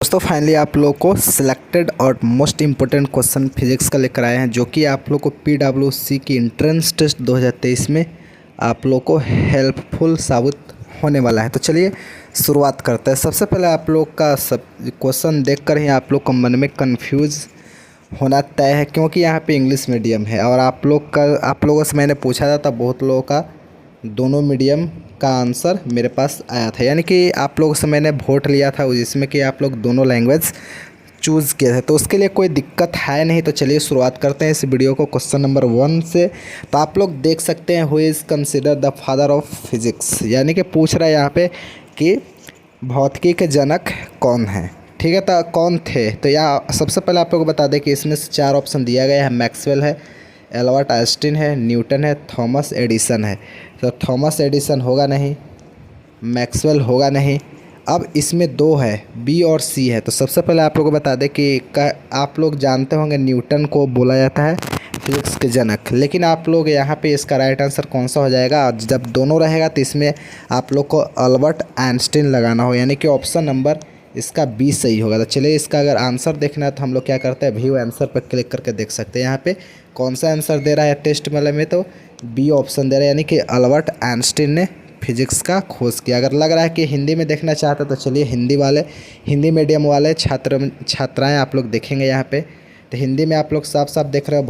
दोस्तों फाइनली आप लोग को सिलेक्टेड और मोस्ट इम्पोर्टेंट क्वेश्चन फिजिक्स का लेकर आए हैं जो कि आप लोग को PWC की एंट्रेंस टेस्ट 2023 में आप लोग को हेल्पफुल साबित होने वाला है। तो चलिए शुरुआत करते हैं। सबसे पहले आप लोग का सब क्वेश्चन देखकर ही आप लोग को मन में कंफ्यूज होना तय है, क्योंकि यहाँ पे इंग्लिश मीडियम है और आप लोगों से मैंने पूछा था तब बहुत लोगों का दोनों मीडियम का आंसर मेरे पास आया था, यानी कि आप लोगों से मैंने वोट लिया था जिसमें कि आप लोग दोनों लैंग्वेज चूज़ किए थे, तो उसके लिए कोई दिक्कत है नहीं। तो चलिए शुरुआत करते हैं इस वीडियो को क्वेश्चन नंबर 1 से। तो आप लोग देख सकते हैं who is consider the father of physics, यानी कि पूछ रहा है यहाँ पे कि भौतिकी के जनक कौन है। ठीक है, तो कौन थे, तो यहाँ सबसे पहले आप लोग को बता दें कि इसमें से 4 ऑप्शन दिया गया है। मैक्सवेल है, एल्बर्ट आइंस्टीन है, न्यूटन है, थॉमस एडिसन है। तो थॉमस एडिसन होगा नहीं, मैक्सवेल होगा नहीं। अब इसमें 2 है, बी और सी है। तो सबसे पहले आप लोगों को बता दें कि आप लोग जानते होंगे न्यूटन को बोला जाता है फिजिक्स के जनक, लेकिन आप लोग यहाँ पे इसका राइट आंसर कौन सा हो जाएगा। जब दोनों रहेगा तो इसमें आप लोग को एल्बर्ट आइंस्टीन लगाना हो, यानी कि ऑप्शन नंबर इसका बी सही होगा। तो चलिए इसका अगर आंसर देखना है तो हम लोग क्या करते हैं, व्यू आंसर पर क्लिक करके देख सकते हैं यहाँ पे कौन सा आंसर दे रहा है टेस्ट वाले में। तो बी ऑप्शन दे रहा है, यानी कि एल्बर्ट आइंस्टीन ने फिजिक्स का खोज किया। अगर लग रहा है कि हिंदी में देखना चाहते तो चलिए हिंदी मीडियम वाले छात्राएँ आप लोग देखेंगे यहाँ पे। तो हिंदी में आप लोग साफ साफ देख रहे हो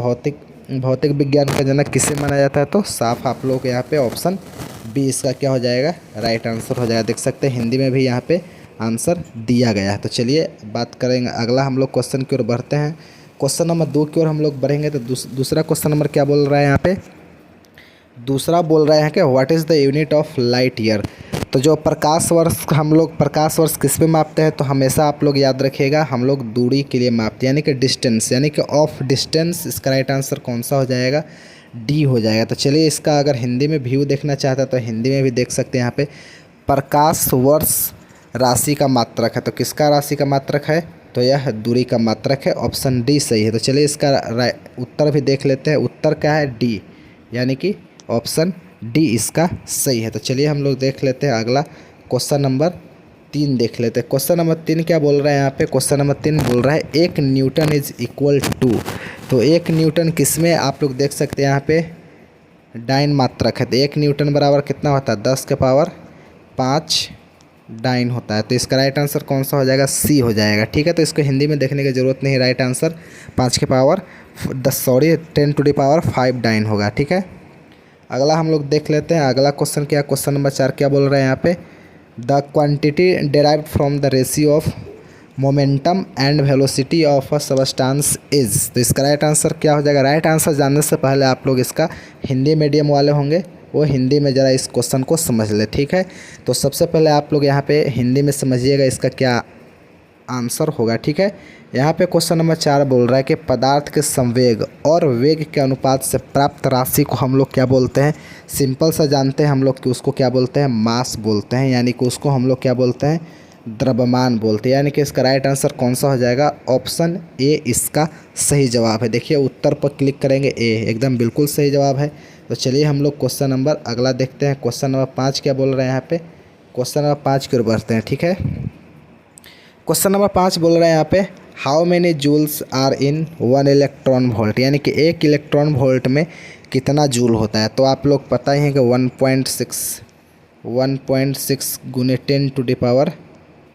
भौतिक विज्ञान का जनक किसे माना जाता है, तो साफ आप लोग यहाँ पे ऑप्शन बी इसका क्या हो जाएगा, राइट आंसर हो जाएगा। देख सकते हैं हिंदी में भी यहाँ पे आंसर दिया गया है। तो चलिए बात करेंगे अगला, हम लोग क्वेश्चन की ओर बढ़ते हैं। क्वेश्चन नंबर 2 की ओर हम लोग बढ़ेंगे। तो दूसरा क्वेश्चन नंबर क्या बोल रहा है यहाँ पे, दूसरा बोल रहे हैं कि what is the unit of light year. तो जो प्रकाश वर्ष किस पे मापते हैं, तो हमेशा आप लोग याद रखिएगा हम लोग दूरी के लिए मापते हैं, यानी कि डिस्टेंस, यानी कि ऑफ डिस्टेंस। इसका राइट आंसर कौन सा हो जाएगा, डी हो जाएगा। तो चलिए इसका अगर हिंदी में व्यू देखना चाहता है तो हिंदी में भी देख सकते हैं यहाँ पे प्रकाश वर्ष राशि का मात्रक है। तो किसका राशि का मात्रक है, तो यह दूरी का मात्रक है। ऑप्शन डी सही है। तो चलिए इसका उत्तर भी देख लेते हैं। उत्तर क्या है, डी, यानी कि ऑप्शन डी इसका सही है। तो चलिए हम लोग देख लेते हैं अगला क्वेश्चन नंबर 3 देख लेते हैं। क्वेश्चन नंबर 3 क्या बोल रहा है यहाँ पे, क्वेश्चन नंबर 3 बोल रहा है 1 न्यूटन इज इक्वल टू। तो 1 न्यूटन किसमें आप लोग देख सकते हैं यहाँ पे डाइन मात्रक है। तो 1 न्यूटन बराबर कितना होता है, 10 के पावर 5 डाइन होता है। तो इसका राइट आंसर कौन सा हो जाएगा, सी हो जाएगा। ठीक है, तो इसको हिंदी में देखने की ज़रूरत नहीं, right answer 10 to the power 5 dyne होगा। ठीक है, अगला हम लोग देख लेते हैं। अगला क्वेश्चन क्या, क्वेश्चन नंबर 4 क्या बोल रहे हैं यहाँ पे, the quantity derived from the ratio of momentum and velocity of a substance is. तो इसका राइट आंसर क्या हो जाएगा। राइट आंसर जानने से पहले आप लोग इसका हिंदी मीडियम वाले होंगे वो हिंदी में ज़रा इस क्वेश्चन को समझ ले। ठीक है, तो सबसे पहले आप लोग यहाँ पे हिंदी में समझिएगा इसका क्या आंसर होगा। ठीक है, यहाँ पे क्वेश्चन नंबर 4 बोल रहा है कि पदार्थ के संवेग और वेग के अनुपात से प्राप्त राशि को हम लोग क्या बोलते हैं, सिंपल सा जानते हैं हम लोग कि उसको क्या बोलते हैं, मास बोलते हैं, यानी कि उसको हम लोग क्या बोलते हैं, द्रव्यमान बोलते हैं। यानी कि इसका राइट आंसर कौन सा हो जाएगा, ऑप्शन ए इसका सही जवाब है। देखिए उत्तर पर क्लिक करेंगे, ए एकदम बिल्कुल सही जवाब है। तो चलिए हम लोग क्वेश्चन नंबर अगला देखते हैं। क्वेश्चन नंबर 5 क्या बोल रहे हैं यहाँ पे, क्वेश्चन नंबर 5 की ओर बढ़ते हैं। ठीक है, क्वेश्चन नंबर 5 बोल रहे हैं यहाँ पे how many joules are in 1 electron volt, यानी कि 1 इलेक्ट्रॉन वोल्ट में कितना जूल होता है। तो आप लोग पता ही है कि 1.6 गुने 10 टू द पावर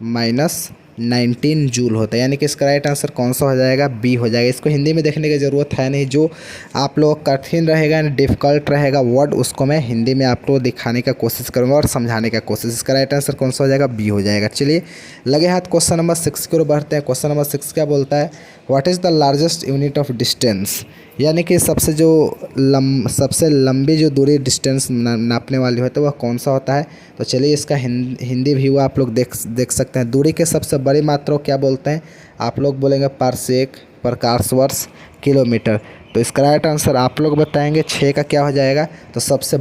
-19 जूल होता है, यानी कि इसका राइट आंसर कौन सा हो जाएगा, बी हो जाएगा। इसको हिंदी में देखने की ज़रूरत है नहीं, जो आप लोग कठिन रहेगा यानी डिफ़िकल्ट रहेगा वर्ड उसको मैं हिंदी में आपको दिखाने का कोशिश करूँगा और समझाने का कोशिश। इसका राइट आंसर कौन सा हो जाएगा, बी हो जाएगा। चलिए लगे हाथ क्वेश्चन नंबर 6 की ओर बढ़ते हैं। क्वेश्चन नंबर 6 क्या बोलता है, what is the largest unit of distance, यानी कि सबसे लंबी जो दूरी डिस्टेंस नापने वाली होती है वह कौन सा होता है। तो चलिए इसका हिंदी व्यू आप लोग देख सकते हैं। दूरी के सबसे बड़ी मात्रा क्या बोलते हैं, आप लोग बोलेंगे पारसेक, प्रकाश वर्ष, किलोमीटर। तो इसका राइट आंसर आप लोग बताएंगे 6 का क्या हो जाएगा। तो सबसे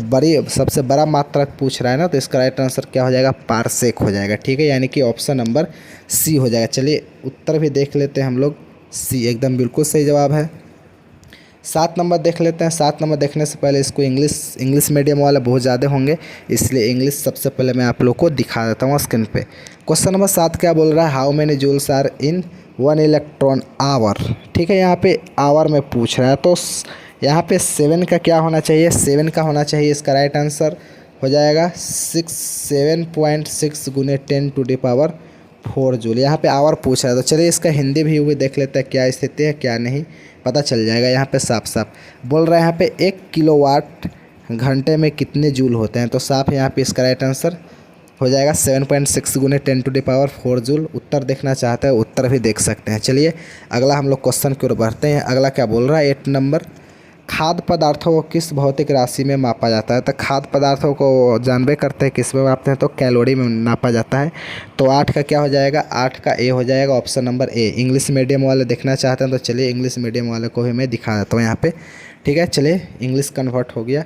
बड़ा मात्रक पूछ रहा है ना, तो इसका राइट आंसर क्या हो जाएगा, पारसेक हो जाएगा। ठीक है, यानी कि ऑप्शन नंबर सी हो जाएगा। चलिए उत्तर भी देख लेते हैं हम लोग, सी एकदम बिल्कुल सही जवाब है। 7 नंबर देख लेते हैं। 7 नंबर देखने से पहले इसको इंग्लिश मीडियम वाले बहुत ज़्यादा होंगे, इसलिए इंग्लिश सबसे पहले मैं आप लोग को दिखा देता हूँ स्क्रीन पे। क्वेश्चन नंबर 7 क्या बोल रहा है, how many joules are in 1 electron hour. ठीक है, यहाँ पे आवर में पूछ रहा है, तो यहाँ पे 7 का क्या होना चाहिए, 7 का होना चाहिए। इसका राइट आंसर हो जाएगा 7.6 गुने 10⁴ जूल। यहाँ पे आवर पूछ रहा है, तो चलिए इसका हिंदी भी देख लेते हैं क्या स्थिति है क्या नहीं, पता चल जाएगा। यहाँ पे साफ साफ बोल रहा है, यहाँ पे 1 किलोवाट घंटे में कितने जूल होते हैं, तो साफ यहाँ पे इसका राइट आंसर हो जाएगा 7.6 गुने 10⁴ जूल। उत्तर देखना चाहते हैं, उत्तर भी देख सकते हैं। चलिए अगला हम लोग क्वेश्चन की ओर बढ़ते हैं। अगला क्या बोल रहा है, 8 नंबर, खाद्य पदार्थों को किस भौतिक राशि में मापा जाता है। तो खाद्य पदार्थों को जानबे करते हैं किस में मापते हैं, तो कैलोरी में नापा जाता है। तो 8 का क्या हो जाएगा, 8 का ए हो जाएगा, option number A. English medium वाले देखना चाहते हैं तो चलिए इंग्लिश मीडियम वाले को भी मैं दिखा देता हूँ यहाँ पे। ठीक है, चलिए इंग्लिश कन्वर्ट हो गया।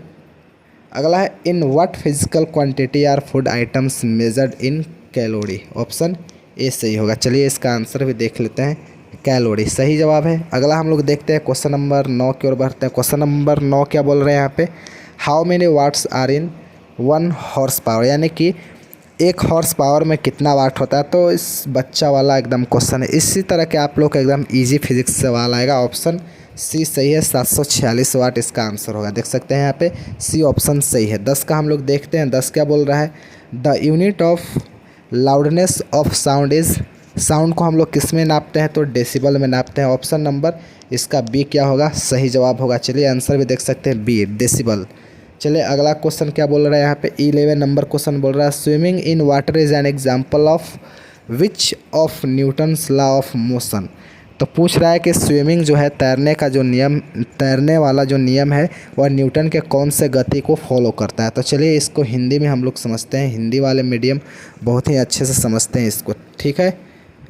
अगला है, in what physical quantity are food items measured in calorie. Option a सही होगा। चलिए इसका आंसर भी देख लेते हैं, कैलोरी सही जवाब है। अगला हम लोग देखते हैं क्वेश्चन नंबर 9 की ओर बढ़ते हैं। क्वेश्चन नंबर 9 क्या बोल रहे हैं यहाँ पे, how many watts are in 1 horsepower, यानी कि 1 हॉर्स पावर में कितना वाट होता है। तो इस बच्चा वाला एकदम क्वेश्चन है, इसी तरह के आप लोग का एकदम इजी फिजिक्स सवाल आएगा। ऑप्शन सी सही है, 746 वाट इसका आंसर होगा। देख सकते हैं यहाँ पे सी ऑप्शन सही है। 10 का हम लोग देखते हैं। 10 क्या बोल रहा है, the unit of loudness of sound is, sound को हम लोग किस में नापते हैं, तो डेसिबल में नापते हैं। ऑप्शन नंबर इसका बी क्या होगा, सही जवाब होगा। चलिए आंसर भी देख सकते हैं बी, डेसिबल। चलिए अगला क्वेश्चन क्या बोल रहा है यहाँ पे, 11 नंबर क्वेश्चन बोल रहा है, swimming in water is an example of which of Newton's law of motion. तो पूछ रहा है कि स्विमिंग जो है, तैरने का जो नियम, तैरने वाला जो नियम है वह न्यूटन के कौन से गति को फॉलो करता है। तो चलिए इसको हिंदी में हम लोग समझते हैं, हिंदी वाले मीडियम बहुत ही अच्छे से समझते हैं इसको। ठीक है,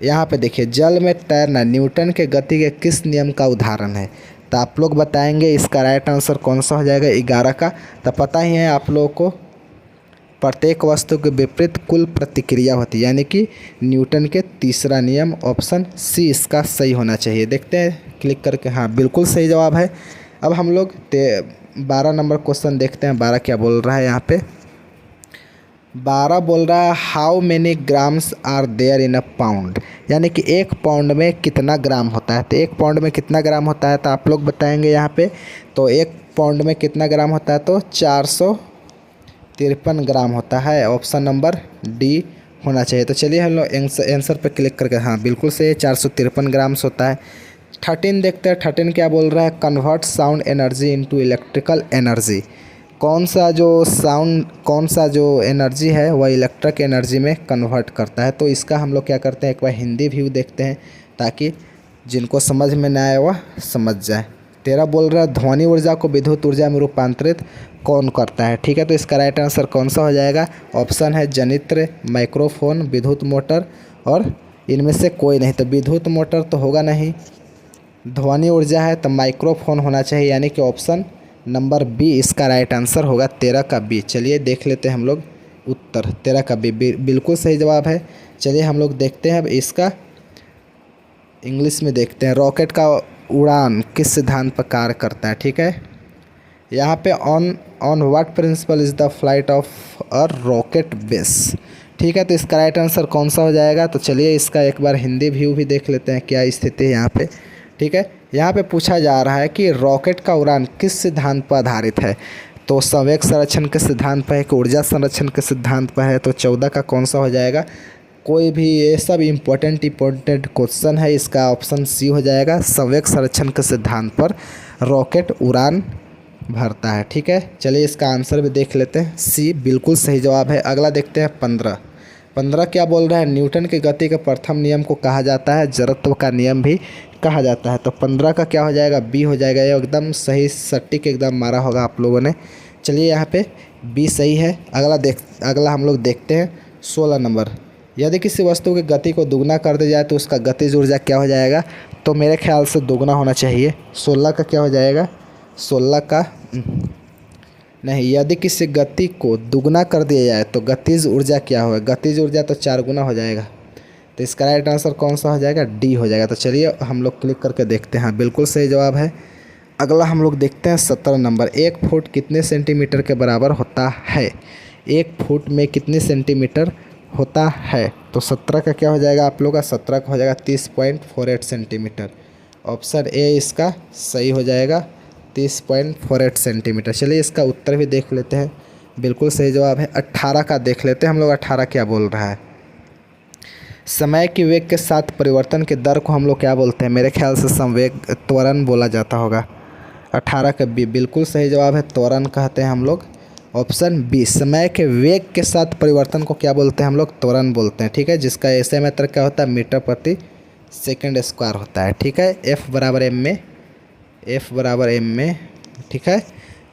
यहाँ पे देखिए, जल में तैरना न्यूटन के गति के किस नियम का उदाहरण है। तो आप लोग बताएंगे इसका राइट आंसर कौन सा हो जाएगा, 11 का। तो पता ही है आप लोगों को, प्रत्येक वस्तु के विपरीत कुल प्रतिक्रिया होती है, यानी कि न्यूटन के तीसरा नियम। ऑप्शन सी इसका सही होना चाहिए। देखते हैं क्लिक करके, हाँ बिल्कुल सही जवाब है। अब हम लोग 12 नंबर क्वेश्चन देखते हैं। 12 क्या बोल रहा है यहाँ पे, 12 बोल रहा है, how many grams are there in a pound, यानी कि 1 पाउंड में कितना ग्राम होता है। तो 1 पाउंड में कितना ग्राम होता है, तो आप लोग बताएंगे यहाँ पे। तो 1 पाउंड में कितना ग्राम होता है, तो 453 ग्राम होता है। ऑप्शन नंबर डी होना चाहिए। तो चलिए हम लोग आंसर पे क्लिक करके, हाँ बिल्कुल सही, 453 ग्राम्स होता है। 13 देखते हैं। 13 क्या बोल रहा है, convert sound energy into electrical energy. कौन सा जो एनर्जी है वह इलेक्ट्रिक एनर्जी में कन्वर्ट करता है। तो इसका हम लोग क्या करते हैं, एक बार हिंदी व्यू देखते हैं ताकि जिनको समझ में ना आए वह समझ जाए। 13 बोल रहा है, ध्वनि ऊर्जा को विद्युत ऊर्जा में रूपांतरित कौन करता है। ठीक है, तो इसका राइट आंसर कौन सा हो जाएगा, ऑप्शन है जनित्र, माइक्रोफोन, विद्युत मोटर और इनमें से कोई नहीं। तो विद्युत मोटर तो होगा नहीं, ध्वनि ऊर्जा है तो माइक्रोफोन होना चाहिए, यानी कि ऑप्शन नंबर बी इसका राइट आंसर होगा, 13 का बी। चलिए देख लेते हैं हम लोग उत्तर, 13 का बी बिल्कुल सही जवाब है। चलिए हम लोग देखते हैं अब इसका इंग्लिश में देखते हैं, रॉकेट का उड़ान किस सिद्धांत पर कार्य करता है। ठीक है, यहाँ पे on what principle is the flight of a rocket base. ठीक है, तो इसका राइट आंसर कौन सा हो जाएगा। तो चलिए इसका एक बार हिंदी व्यू भी देख लेते हैं क्या स्थिति है यहाँ पे। ठीक है, यहाँ पे पूछा जा रहा है कि रॉकेट का उड़ान किस सिद्धांत पर आधारित है। तो संवेग संरक्षण के सिद्धांत पर है कि ऊर्जा संरक्षण के सिद्धांत पर है। तो 14 का कौन सा हो जाएगा, कोई भी, ये सब इम्पोर्टेंट क्वेश्चन है, इसका ऑप्शन सी हो जाएगा, संवेग संरक्षण के सिद्धांत पर रॉकेट उड़ान भरता है। ठीक है, चलिए इसका आंसर भी देख लेते हैं, सी बिल्कुल सही जवाब है। अगला देखते हैं 15 क्या बोल रहा है, न्यूटन की गति के प्रथम नियम को कहा जाता है जड़त्व का नियम भी कहा जाता है। तो 15 का क्या हो जाएगा, बी हो जाएगा। ये एकदम सही सटीक एकदम मारा होगा आप लोगों ने। चलिए यहाँ पे बी सही है। अगला हम लोग देखते हैं 16 नंबर, यदि किसी वस्तु की गति को दुगना कर दिया जाए तो उसका गतिज ऊर्जा क्या हो जाएगा। तो मेरे ख्याल से दुगना होना चाहिए। 16 का क्या हो जाएगा, 16 का नहीं, यदि किसी गति को दुगना कर दिया जाए तो गतिज ऊर्जा क्या होगा, गतिज ऊर्जा तो 4 गुना हो जाएगा। तो इसका राइट आंसर कौन सा हो जाएगा, डी हो जाएगा। तो चलिए हम लोग क्लिक करके देखते हैं, हाँ बिल्कुल सही जवाब है। अगला हम लोग देखते हैं 17 नंबर। 1 फुट कितने सेंटीमीटर के बराबर होता है? 1 फुट में कितने सेंटीमीटर होता है? तो 17 का क्या हो जाएगा आप लोग का? 17 का हो जाएगा 30.48 सेंटीमीटर। ऑप्शन ए इसका सही हो जाएगा, 30.48 सेंटीमीटर। चलिए इसका उत्तर भी देख लेते हैं। बिल्कुल सही जवाब है। 18 का देख लेते हैं हम लोग, 18 क्या बोल रहा है। समय के वेग के साथ परिवर्तन के दर को हम लोग क्या बोलते हैं? मेरे ख्याल से संवेग त्वरण बोला जाता होगा। 18 का बी बिल्कुल सही जवाब है, त्वरण कहते हैं हम लोग। ऑप्शन बी, समय के वेग के साथ परिवर्तन को क्या बोलते हैं हम लोग? त्वरण बोलते हैं। ठीक है, जिसका ऐसे में क्या होता है? मीटर प्रति सेकंड स्क्वायर होता है। ठीक है, एफ बराबर एम में। ठीक है,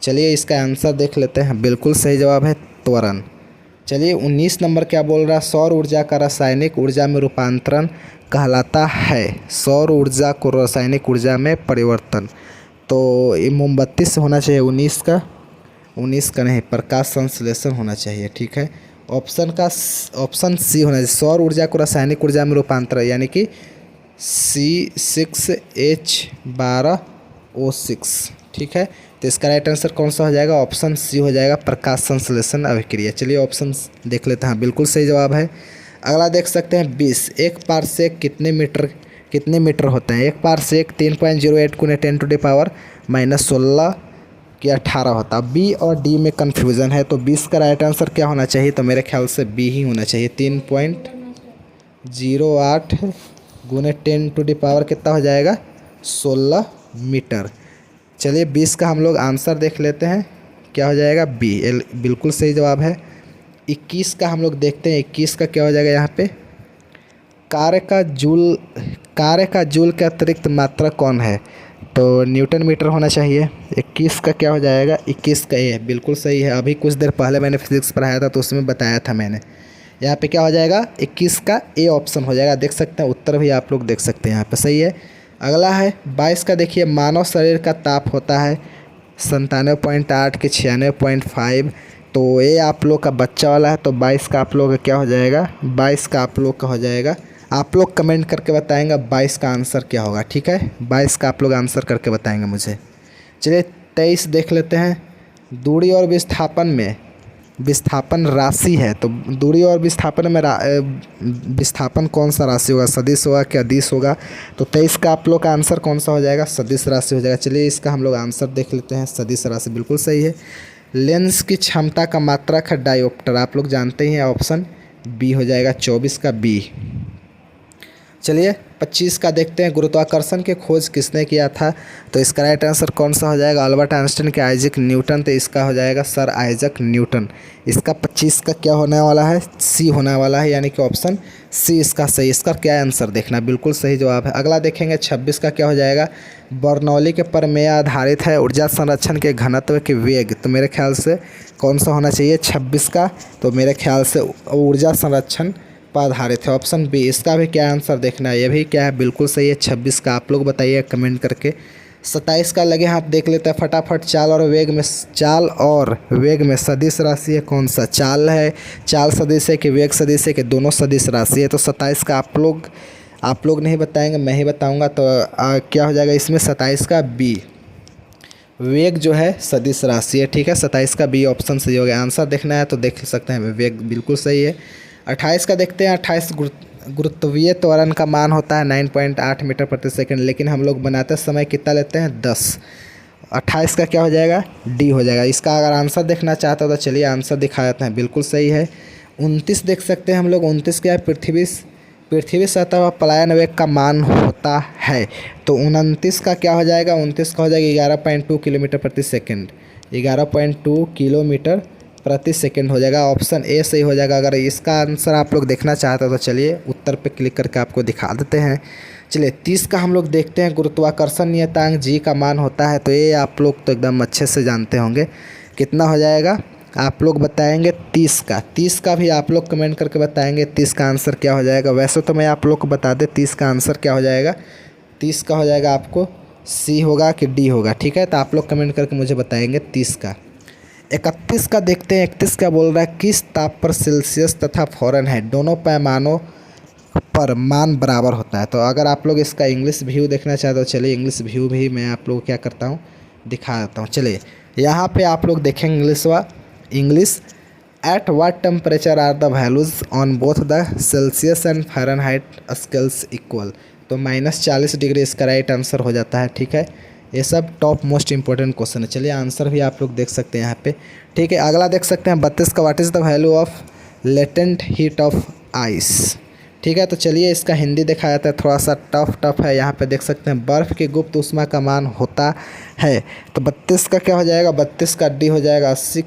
चलिए इसका आंसर देख लेते हैं। बिल्कुल सही जवाब है त्वरण। चलिए 19 नंबर क्या बोल रहा है? सौर ऊर्जा का रासायनिक ऊर्जा में रूपांतरण कहलाता है। सौर ऊर्जा को रासायनिक ऊर्जा में परिवर्तन, तो ये मोमबत्ती से होना चाहिए। 19 का नहीं, प्रकाश संश्लेषण होना चाहिए। ठीक है, ऑप्शन सी होना चाहिए। सौर ऊर्जा को रासायनिक ऊर्जा में रूपांतरण यानी कि C6H12O6। ठीक है, तो इसका राइट आंसर कौन सा हो जाएगा? ऑप्शन सी हो जाएगा, प्रकाश संश्लेषण अभिक्रिया। चलिए ऑप्शन देख लेते हैं। बिल्कुल सही जवाब है। अगला देख सकते हैं 20। 1 पारसेक कितने मीटर होते हैं? 1 पारसेक 3.08 × 10⁻⁻16 कि 18 होता है। बी और डी में कन्फ्यूज़न है, तो 20 का राइट आंसर क्या होना चाहिए? तो मेरे ख्याल से बी ही होना चाहिए। 3.08 × 10⁻⁻ कितना हो जाएगा? 16 मीटर। चलिए 20 का हम लोग आंसर देख लेते हैं, क्या हो जाएगा? बी बिल्कुल सही जवाब है। 21 का हम लोग देखते हैं। 21 का क्या हो जाएगा यहाँ पे? कार्य का जूल के अतिरिक्त मात्रा कौन है? तो न्यूटन मीटर होना चाहिए। 21 का क्या हो जाएगा? 21 का ए बिल्कुल सही है। अभी कुछ देर पहले मैंने फिजिक्स पढ़ाया था तो उसमें बताया था मैंने। यहाँ पे क्या हो जाएगा? 21 का ए ऑप्शन हो जाएगा। देख सकते हैं, उत्तर भी आप लोग देख सकते हैं यहाँ पे सही है। अगला है 22 का। देखिए, मानव शरीर का ताप होता है 97.8 के 96.5। तो ये आप लोग का बच्चा वाला है, तो 22 का आप लोग का क्या हो जाएगा? 22 का आप लोग का हो जाएगा। आप लोग कमेंट करके बताएंगे 22 का आंसर क्या होगा। ठीक है, 22 का आप लोग आंसर करके बताएंगे मुझे। चलिए 23 देख लेते हैं। दूरी और विस्थापन राशि है, तो दूरी और विस्थापन में विस्थापन कौन सा राशि होगा? सदिश होगा क्या अदिश होगा? तो 23 का आप लोग का आंसर कौन सा हो जाएगा? सदिश राशि हो जाएगा। चलिए इसका हम लोग आंसर देख लेते हैं। सदिश राशि बिल्कुल सही है। लेंस की क्षमता का मात्रक है डायोप्टर, आप लोग जानते ही हैं। ऑप्शन बी हो जाएगा, 24 का बी। चलिए 25 का देखते हैं। गुरुत्वाकर्षण की खोज किसने किया था? तो इसका राइट आंसर कौन सा हो जाएगा? अल्बर्ट आइंस्टाइन के आइजैक न्यूटन, तो इसका हो जाएगा सर आइजैक न्यूटन। इसका 25 का क्या होने वाला है? सी होने वाला है, यानी कि ऑप्शन सी इसका सही। इसका क्या आंसर देखना, बिल्कुल सही जवाब है। अगला देखेंगे 26 का क्या हो जाएगा? बर्नौली के प्रमेय आधारित है ऊर्जा संरक्षण के घनत्व के वेग, तो मेरे ख्याल से कौन सा होना चाहिए 26 का? तो मेरे ख्याल से ऊर्जा संरक्षण पर आधारित है। Option b. इसका भी क्या आंसर देखना है? ये भी क्या है? बिल्कुल सही है 26 का। आप लोग बताइए कमेंट करके। 27 का लगे हाथ देख लेते हैं फटाफट। चाल और वेग में सदिश राशि है कौन सा? चाल है, चाल सदिश है कि वेग सदिश है कि दोनों सदिश राशि है? तो 27 का आप लोग नहीं बताएंगे, मैं ही बताऊंगा। तो क्या हो जाएगा इसमें? 27 का बी। वेग जो है सदिश राशि है। ठीक है, 27 का बी ऑप्शन सही हो गया। आंसर देखना है तो देख सकते हैं, वेग बिल्कुल सही है। 28 का देखते हैं। 28 गुरुत्वीय त्वरण का मान होता है 9.8 मीटर प्रति सेकंड, लेकिन हम लोग बनाते समय कितना लेते हैं? 10। 28 का क्या हो जाएगा? डी हो जाएगा। इसका अगर आंसर देखना चाहते हो तो चलिए आंसर दिखा देते हैं। बिल्कुल सही है। 29 देख सकते हैं हम लोग। 29 क्या है? पृथ्वी सतह पर पलायन वेग का मान होता है, तो 29 का क्या हो जाएगा? 29 का हो जाएगा 11.2 किलोमीटर प्रति सेकंड। 11.2 किलोमीटर प्रति सेकंड हो जाएगा। ऑप्शन ए सही हो जाएगा। अगर इसका आंसर आप लोग देखना चाहते हो तो चलिए उत्तर पे क्लिक करके आपको दिखा देते हैं। चलिए 30 का हम लोग देखते हैं। गुरुत्वाकर्षण नियतांक जी का मान होता है, तो ये आप लोग तो एकदम अच्छे से जानते होंगे। कितना हो जाएगा आप लोग बताएंगे? 30 का। 30 का भी आप लोग कमेंट करके बताएंगे 30 का आंसर क्या हो जाएगा। वैसे तो मैं आप लोग को बता दें 30 का आंसर क्या हो जाएगा। 30 का हो जाएगा आपको सी होगा कि डी होगा। ठीक है, तो आप लोग कमेंट करके मुझे बताएंगे 30 का। 31 का देखते हैं। 31 क्या बोल रहा है? किस ताप पर सेल्सियस तथा फ़ारेनहाइट दोनों पैमानों पर मान बराबर होता है? तो अगर आप लोग इसका इंग्लिश व्यू देखना चाहते हो चलिए इंग्लिश व्यू भी मैं आप लोग क्या करता हूँ दिखा देता हूँ। चलिए यहाँ पे आप लोग देखेंगे English at what temperature are the values on both the Celsius and Fahrenheit scales equal. तो -40 डिग्री इसका राइट आंसर हो जाता है। ठीक है, ये सब टॉप मोस्ट इंपॉर्टेंट क्वेश्चन है। चलिए आंसर भी आप लोग देख सकते हैं यहाँ पे। ठीक है, अगला देख सकते हैं 32 का, what is the value of latent heat of ice. ठीक है, तो चलिए इसका हिंदी देखा जाता है, थोड़ा सा टफ है। यहाँ पे देख सकते हैं बर्फ़ की गुप्त ऊष्मा का मान होता है। तो 32 का क्या हो जाएगा, 32 का डी हो जाएगा 80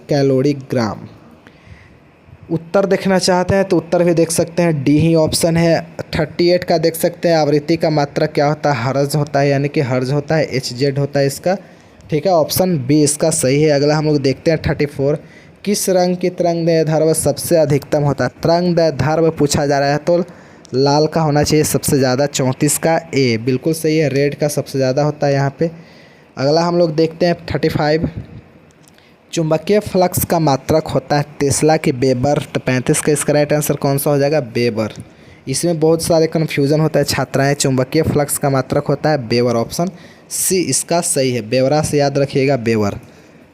कैलोरी ग्राम। उत्तर देखना चाहते हैं तो उत्तर भी देख सकते हैं, डी ही ऑप्शन है। 38 का देख सकते हैं, आवृत्ति का मात्रा क्या होता है, हर्ज होता है, यानी कि हर्ज होता है, HZ होता है इसका। ठीक है, ऑप्शन बी इसका सही है। अगला हम लोग देखते हैं 34, किस रंग की तरंगदैर्ध्य सबसे अधिकतम होता है। तरंगदैर्ध्य पूछा जा रहा है तो लाल का होना चाहिए सबसे ज़्यादा, 34 का ए बिल्कुल सही है। रेड का सबसे ज़्यादा होता है यहाँ पे। अगला हम लोग देखते हैं 35, चुंबकीय फ्लक्स का मात्रक होता है टेस्ला की वेबर। तो 35 का इसका राइट आंसर कौन सा हो जाएगा, वेबर। इसमें बहुत सारे कन्फ्यूज़न होता है छात्राएं। चुंबकीय फ्लक्स का मात्रक होता है वेबर, ऑप्शन सी इसका सही है। वेबरा से याद रखिएगा, वेबर।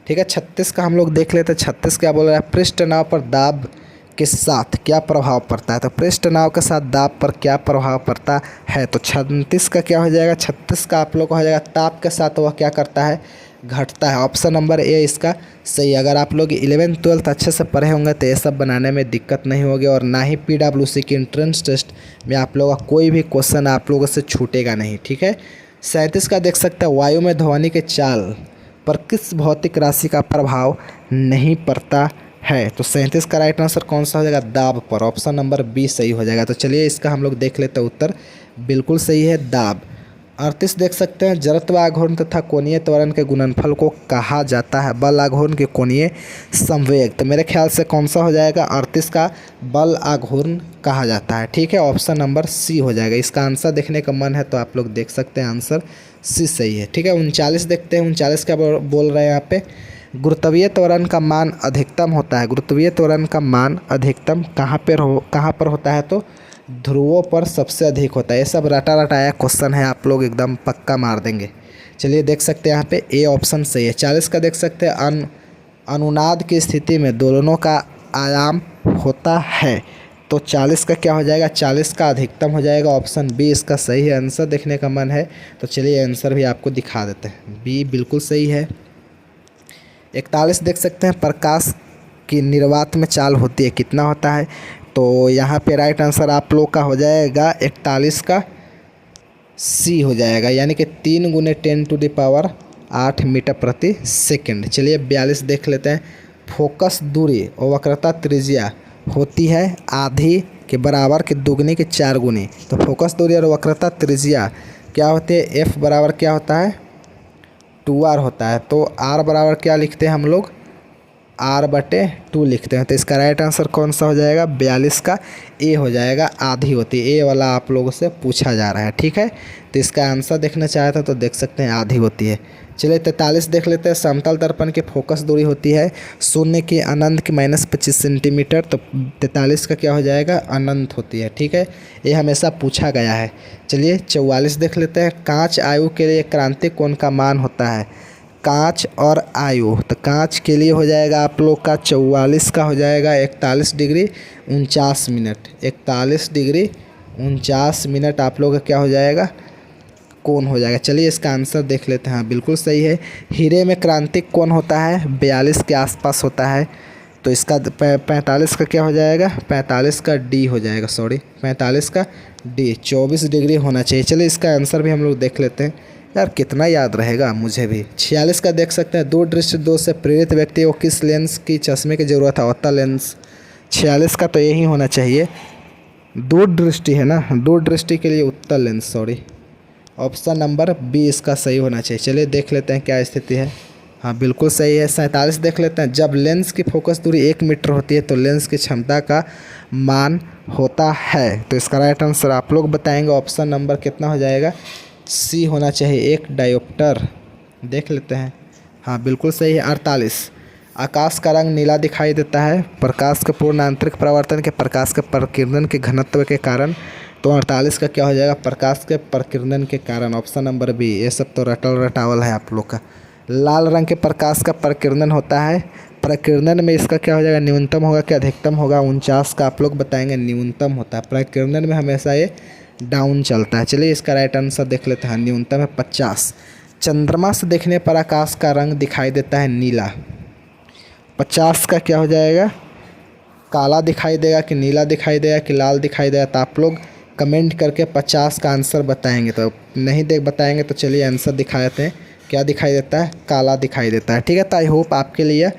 ठीक है, 36 का हम लोग देख लेते हैं। 36 क्या बोल रहा है, पृष्ठ नाव पर दाब के साथ क्या प्रभाव पड़ता है। तो पृष्ठ नाव के साथ दाब पर क्या प्रभाव पड़ता है। तो 36 का क्या हो जाएगा, 36 का आप लोग को हो जाएगा ताप के साथ वह क्या करता है, घटता है। ऑप्शन नंबर ए इसका सही। अगर आप लोग 11th 12th अच्छे से पढ़े होंगे तो ये सब बनाने में दिक्कत नहीं होगी, और ना ही PWC की एंट्रेंस टेस्ट में आप लोगों का कोई भी क्वेश्चन आप लोगों से छूटेगा नहीं। ठीक है, 37 का देख सकते हैं, वायु में ध्वनि के चाल पर किस भौतिक राशि का प्रभाव नहीं पड़ता है। तो 37 का राइट आंसर कौन सा हो जाएगा, दाब पर, ऑप्शन नंबर बी सही हो जाएगा। तो चलिए इसका हम लोग देख लेते हैं, उत्तर बिल्कुल सही है, दाब। 38 देख सकते हैं, जड़त्व आघूर्ण तथा कोणीय त्वरण के गुणनफल को कहा जाता है बल आघूर्ण के कोणीय संवेग। तो मेरे ख्याल से कौन सा हो जाएगा, 38 का बल आघूर्ण कहा जाता है। ठीक है, ऑप्शन नंबर सी हो जाएगा। इसका आंसर देखने का मन है तो आप लोग देख सकते हैं, आंसर सी सही है। ठीक है, 39 देखते हैं। 39 क्या बोल रहे हैं यहाँ पे, गुरुत्वीय त्वरण का मान अधिकतम होता है। गुरुत्वीय त्वरण का मान अधिकतम कहाँ पर होता है, तो ध्रुवों पर सबसे अधिक होता है। ये सब रटाया क्वेश्चन है, आप लोग एकदम पक्का मार देंगे। चलिए देख सकते हैं यहाँ पे ए ऑप्शन सही है। 40 का देख सकते हैं, अनुनाद की स्थिति में दोलनों का आयाम होता है। तो 40 का क्या हो जाएगा, 40 का अधिकतम हो जाएगा, ऑप्शन बी इसका सही है। आंसर देखने का मन है तो चलिए आंसर भी आपको दिखा देते हैं, बी बिल्कुल सही है। 41 देख सकते हैं, प्रकाश की निर्वात में चाल होती है, कितना होता है। तो यहाँ पे राइट आंसर आप लोग का हो जाएगा 41 का सी हो जाएगा, यानी कि 3 × 10⁸ मीटर प्रति सेकंड। चलिए 42 देख लेते हैं, फोकस दूरी और वक्रता त्रिज्या होती है आधी के बराबर के दुगनी के 4 गुनी। तो फोकस दूरी और वक्रता त्रिज्या क्या होती है, एफ बराबर क्या होता है, 2r होता है। तो r बराबर क्या लिखते हैं हम लोग, r/2 लिखते हैं। तो इसका राइट आंसर कौन सा हो जाएगा, 42 का ए हो जाएगा, आधी होती है। ए वाला आप लोगों से पूछा जा रहा है। ठीक है, तो इसका आंसर देखना चाहता तो देख सकते हैं, आधी होती है। चलिए 43 देख लेते हैं, समतल दर्पण की फोकस दूरी होती है शून्य की अनंत की -25 सेंटीमीटर। तो 43 का क्या हो जाएगा, अनंत होती है। ठीक है, ये हमेशा पूछा गया है। चलिए 44 देख लेते हैं, कांच आयु के लिए क्रांतिक कोण का मान होता है। कांच और आयु, तो कांच के लिए हो जाएगा आप लोग का 44 का हो जाएगा 41 डिग्री 49 मिनट। 41 डिग्री 49 मिनट आप लोग का क्या हो जाएगा, कोण हो जाएगा। चलिए इसका आंसर देख लेते हैं, हाँ बिल्कुल सही है। हीरे में क्रांतिक कोण होता है 42 के आसपास होता है। तो इसका 45 का क्या हो जाएगा, 45 का डी हो जाएगा, 45 का डी, 24 डिग्री होना चाहिए। चलिए इसका आंसर भी हम लोग देख लेते हैं, यार कितना याद रहेगा मुझे भी। 46 का देख सकते हैं, दूरदृष्टि दोष से प्रेरित व्यक्ति को किस लेंस की चश्मे की ज़रूरत है, अवतल लेंस। 46 का तो यही होना चाहिए, दूरदृष्टि है ना, दूरदृष्टि के लिए उत्तल लेंस, ऑप्शन नंबर बी इसका सही होना चाहिए। चलिए देख लेते हैं क्या स्थिति है, हाँ बिल्कुल सही है। 47 देख लेते हैं, जब लेंस की फोकस दूरी 1 मीटर होती है तो लेंस की क्षमता का मान होता है। तो इसका राइट आंसर आप लोग बताएंगे, ऑप्शन नंबर कितना हो जाएगा, सी होना चाहिए, 1 डायोप्टर। देख लेते हैं, हाँ बिल्कुल सही है। 48, आकाश का रंग नीला दिखाई देता है प्रकाश के पूर्ण आंतरिक परावर्तन के प्रकाश के प्रकीर्णन के घनत्व के कारण। तो 48 का क्या हो जाएगा, प्रकाश के प्रकीर्णन के कारण, ऑप्शन नंबर बी। ये सब तो रटल रटावल है आप लोग का। लाल रंग के प्रकाश का प्रकीर्णन होता है, प्रकीर्णन में इसका क्या हो जाएगा, न्यूनतम होगा कि अधिकतम होगा। 49 का आप लोग बताएंगे न्यूनतम होता है, प्रकीर्णन में हमेशा ये डाउन चलता है। चलिए इसका राइट आंसर देख लेते हैं, न्यूनतम है 50। चंद्रमा से देखने पर आकाश का रंग दिखाई देता है नीला। 50 का क्या हो जाएगा, काला दिखाई देगा कि नीला दिखाई देगा कि लाल दिखाई देगा। तो आप लोग कमेंट करके 50 का आंसर बताएंगे। तो नहीं बताएंगे तो चलिए आंसर दिखा देते हैं। क्या दिखाई देता है, काला दिखाई देता है। ठीक है, तो आई होप आपके लिए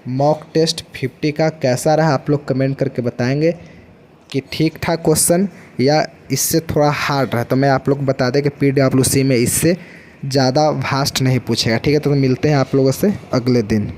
मॉक टेस्ट 50 का कैसा रहा, आप लोग कमेंट करके बताएंगे कि ठीक ठाक क्वेश्चन या इससे थोड़ा हार्ड रहा। तो मैं आप लोग बता दें कि PWC में इससे ज़्यादा वास्ट नहीं पूछेगा। ठीक है, तो मिलते हैं आप लोगों से अगले दिन।